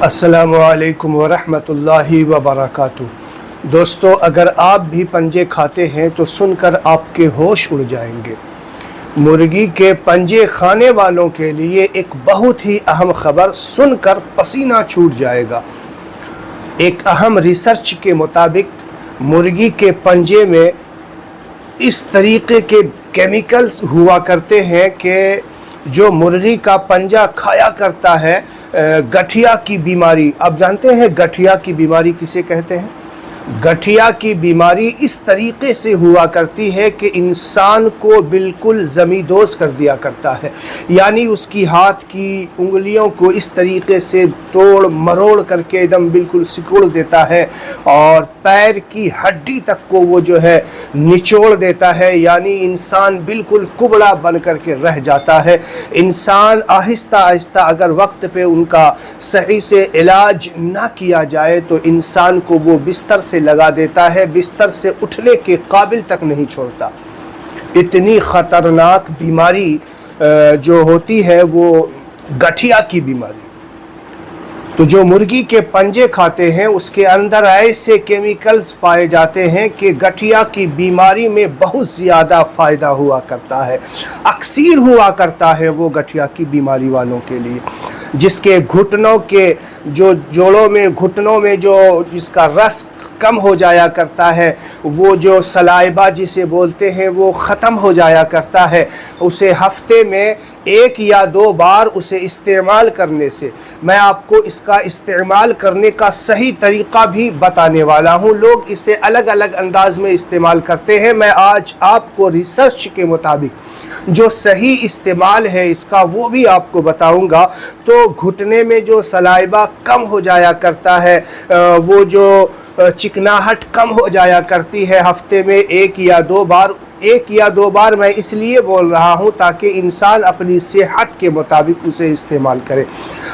अस्सलाम वालेकुम वरहमतुल्लाहि वबरकातुहू। दोस्तों, अगर आप भी पंजे खाते हैं तो सुनकर आपके होश उड़ जाएंगे। मुर्गी के पंजे खाने वालों के लिए एक बहुत ही अहम खबर सुनकर पसीना छूट जाएगा। एक अहम रिसर्च के मुताबिक मुर्गी के पंजे में इस तरीके के केमिकल्स हुआ करते हैं कि जो मुर्गी का पंजा खाया करता है, गठिया की बीमारी। आप जानते हैं गठिया की बीमारी किसे कहते हैं? गठिया की बीमारी इस तरीके से हुआ करती है कि इंसान को बिल्कुल ज़मींदोज़ कर दिया करता है, यानी उसकी हाथ की उंगलियों को इस तरीके से तोड़ मरोड़ करके एकदम बिल्कुल सिकुड़ देता है और पैर की हड्डी तक को वो जो है निचोड़ देता है, यानी इंसान बिल्कुल कुबड़ा बन करके रह जाता है। इंसान आहिस्ता आहिस्ता अगर वक्त पे उनका सही से इलाज ना किया जाए तो इंसान को वो बिस्तर से लगा देता है, बिस्तर से उठने के काबिल तक नहीं छोड़ता। इतनी ख़तरनाक बीमारी जो होती है वो गठिया की बीमारी। तो जो मुर्गी के पंजे खाते हैं उसके अंदर ऐसे केमिकल्स पाए जाते हैं कि गठिया की बीमारी में बहुत ज़्यादा फ़ायदा हुआ करता है, अक्सीर हुआ करता है वो गठिया की बीमारी वालों के लिए। जिसके घुटनों के जो जोड़ों में घुटनों में जो जिसका रस कम हो जाया करता है, वो जो सलाइबा जिसे बोलते हैं वो ख़त्म हो जाया करता है, उसे हफ्ते में 1 या 2 बार उसे इस्तेमाल करने से, मैं आपको इसका इस्तेमाल करने का सही तरीक़ा भी बताने वाला हूँ। लोग इसे अलग अलग अंदाज में इस्तेमाल करते हैं। मैं आज आपको रिसर्च के मुताबिक जो सही इस्तेमाल है इसका वो भी आपको बताऊंगा। तो घुटने में जो सलाइबा कम हो जाया करता है, वो जो चिकनाहट कम हो जाया करती है, हफ्ते में 1 या 2 बार, 1 या 2 बार मैं इसलिए बोल रहा हूँ ताकि इंसान अपनी सेहत के मुताबिक उसे इस्तेमाल करे।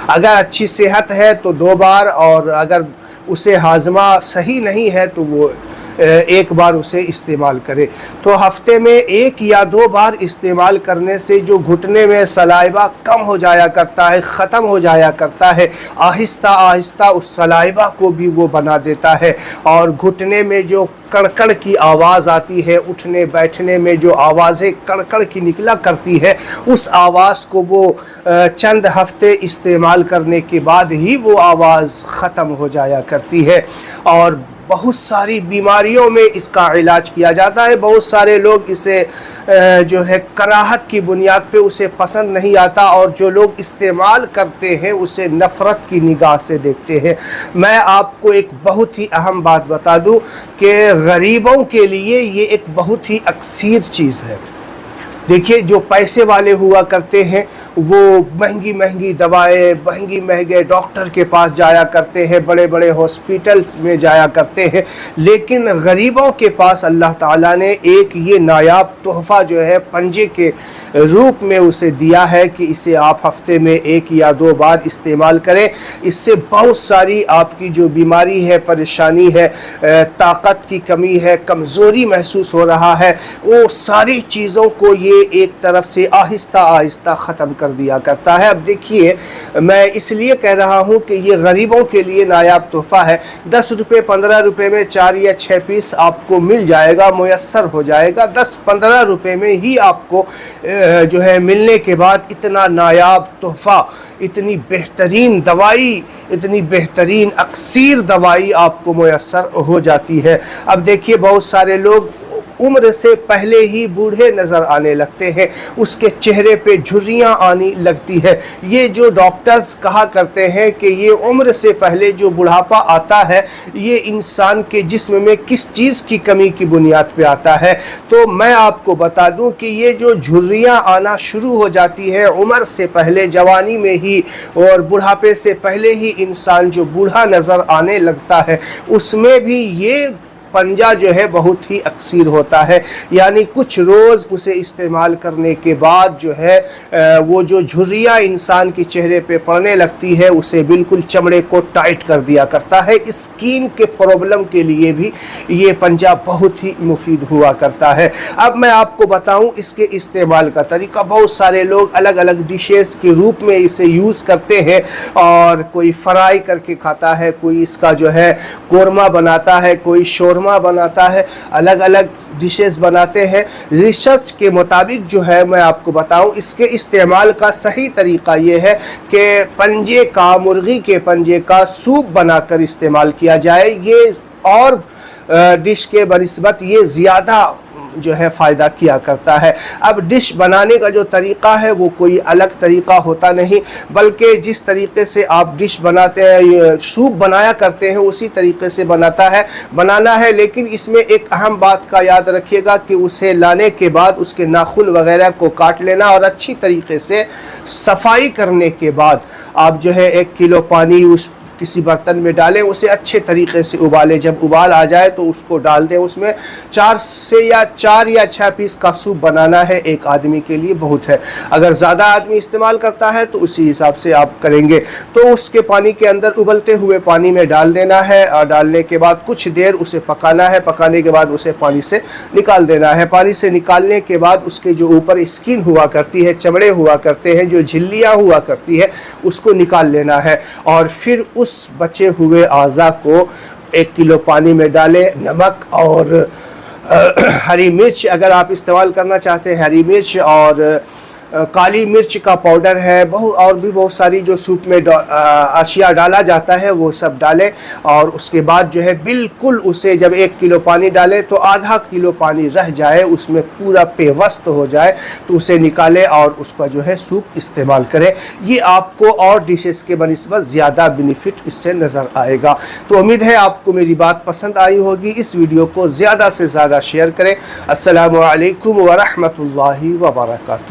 अगर अच्छी सेहत है तो 2 बार, और अगर उसे हाजमा सही नहीं है तो वो 1 बार उसे इस्तेमाल करे। तो हफ्ते में 1 या 2 बार इस्तेमाल करने से जो घुटने में सलाइबा कम हो जाया करता है, ख़त्म हो जाया करता है, आहिस्ता आहिस्ता उस सलाइबा को भी वो बना देता है। और घुटने में जो कड़कड़ की आवाज़ आती है, उठने बैठने में जो आवाज़ें कड़कड़ की निकला करती है, उस आवाज़ को वो चंद हफ्ते इस्तेमाल करने के बाद ही वो आवाज़ ख़त्म हो जाया करती है। और बहुत सारी बीमारियों में इसका इलाज किया जाता है। बहुत सारे लोग इसे जो है कराहत की बुनियाद पे उसे पसंद नहीं आता, और जो लोग इस्तेमाल करते हैं उसे नफ़रत की निगाह से देखते हैं। मैं आपको एक बहुत ही अहम बात बता दूं कि गरीबों के लिए ये एक बहुत ही अक्सीर चीज़ है। देखिए, जो पैसे वाले हुआ करते हैं वो महंगी महंगी दवाएं, महंगे डॉक्टर के पास जाया करते हैं, बड़े बड़े हॉस्पिटल्स में जाया करते हैं, लेकिन गरीबों के पास अल्लाह ताला ने एक ये नायाब तोहफ़ा जो है पंजे के रूप में उसे दिया है कि इसे आप हफ्ते में 1 या 2 बार इस्तेमाल करें। इससे बहुत सारी आपकी जो बीमारी है, परेशानी है, ताकत की कमी है, कमज़ोरी महसूस हो रहा है, वो सारी चीज़ों को ये एक तरफ से आहिस्ता आहिस्ता ख़त्म कर दिया करता है। अब देखिए, मैं इसलिए कह रहा हूँ कि ये गरीबों के लिए नायाब तोहफ़ा है। 10 रुपये 15 रुपये में 4 या 6 पीस आपको मिल जाएगा, मुयस्सर हो जाएगा। 10-15 रुपये में ही आपको जो है मिलने के बाद इतना नायाब तोहफ़ा, इतनी बेहतरीन दवाई, इतनी बेहतरीन अक्सीर दवाई आपको मुयस्सर हो जाती है। अब देखिए, बहुत सारे लोग उम्र से पहले ही बूढ़े नज़र आने लगते हैं, उसके चेहरे पे झुर्रियाँ आने लगती है। ये जो डॉक्टर्स कहा करते हैं कि ये उम्र से पहले जो बुढ़ापा आता है ये इंसान के जिस्म में किस चीज़ की कमी की बुनियाद पे आता है। तो मैं आपको बता दूं कि ये जो झुर्रियाँ आना शुरू हो जाती है उम्र से पहले, जवानी में ही और बुढ़ापे से पहले ही इंसान जो बूढ़ा नज़र आने लगता है, उसमें भी ये पंजा जो है बहुत ही अक्सीर होता है, यानी कुछ रोज़ उसे इस्तेमाल करने के बाद जो है वो जो झुर्रियाँ इंसान के चेहरे पे पड़ने लगती है उसे बिल्कुल चमड़े को टाइट कर दिया करता है। स्किन के प्रॉब्लम के लिए भी ये पंजा बहुत ही मुफीद हुआ करता है। अब मैं आपको बताऊं इसके इस्तेमाल का तरीका। बहुत सारे लोग अलग अलग डिशेस के रूप में इसे यूज़ करते हैं, और कोई फ्राई करके खाता है, कोई इसका जो है कोरमा बनाता है, कोई शोरमा बनाता है, अलग अलग डिशेस बनाते हैं। रिसर्च के मुताबिक जो है मैं आपको बताऊं इसके इस्तेमाल का सही तरीका ये है कि पंजे का, मुर्गी के पंजे का सूप बनाकर इस्तेमाल किया जाए। ये और डिश के बनिस्बत ये ज़्यादा जो है फ़ायदा किया करता है। अब डिश बनाने का जो तरीक़ा है वो कोई अलग तरीक़ा होता नहीं, बल्कि जिस तरीक़े से आप डिश बनाते हैं, सूप बनाया करते हैं, उसी तरीक़े से बनाना है। लेकिन इसमें एक अहम बात का याद रखिएगा कि उसे लाने के बाद उसके नाखून वगैरह को काट लेना, और अच्छी तरीक़े से सफाई करने के बाद आप जो है 1 किलो पानी उस किसी बर्तन में डालें, उसे अच्छे तरीके से उबालें। जब उबाल आ जाए तो उसको डाल दें। उसमें 4 या 6 पीस का सूप बनाना है, एक आदमी के लिए बहुत है। अगर ज़्यादा आदमी इस्तेमाल करता है तो उसी हिसाब से आप करेंगे। तो उसके पानी के अंदर उबलते हुए पानी में डाल देना है, और डालने के बाद कुछ देर उसे पकाना है। पकाने के बाद उसे पानी से निकाल देना है। पानी से निकालने के बाद उसके जो ऊपर स्किन हुआ करती है, चमड़े हुआ करते हैं, जो झिल्लियाँ हुआ करती है, उसको निकाल लेना है। और फिर उस बचे हुए आज़ा को 1 किलो पानी में डालें। नमक और हरी मिर्च अगर आप इस्तेमाल करना चाहते हैं, हरी मिर्च और काली मिर्च का पाउडर है, और भी बहुत सारी जो सूप में अशिया डाला जाता है वो सब डालें। और उसके बाद जो है बिल्कुल उसे जब 1 किलो पानी डालें तो आधा किलो पानी रह जाए, उसमें पूरा पेवस्त हो जाए, तो उसे निकालें और उसका जो है सूप इस्तेमाल करें। ये आपको और डिशेस के बनिस्बत ज़्यादा बेनिफिट इससे नज़र आएगा। तो उम्मीद है आपको मेरी बात पसंद आई होगी। इस वीडियो को ज़्यादा से ज़्यादा शेयर करें। अस्सलामु अलैकुम व रहमतुल्लाहि व बरकातुहू।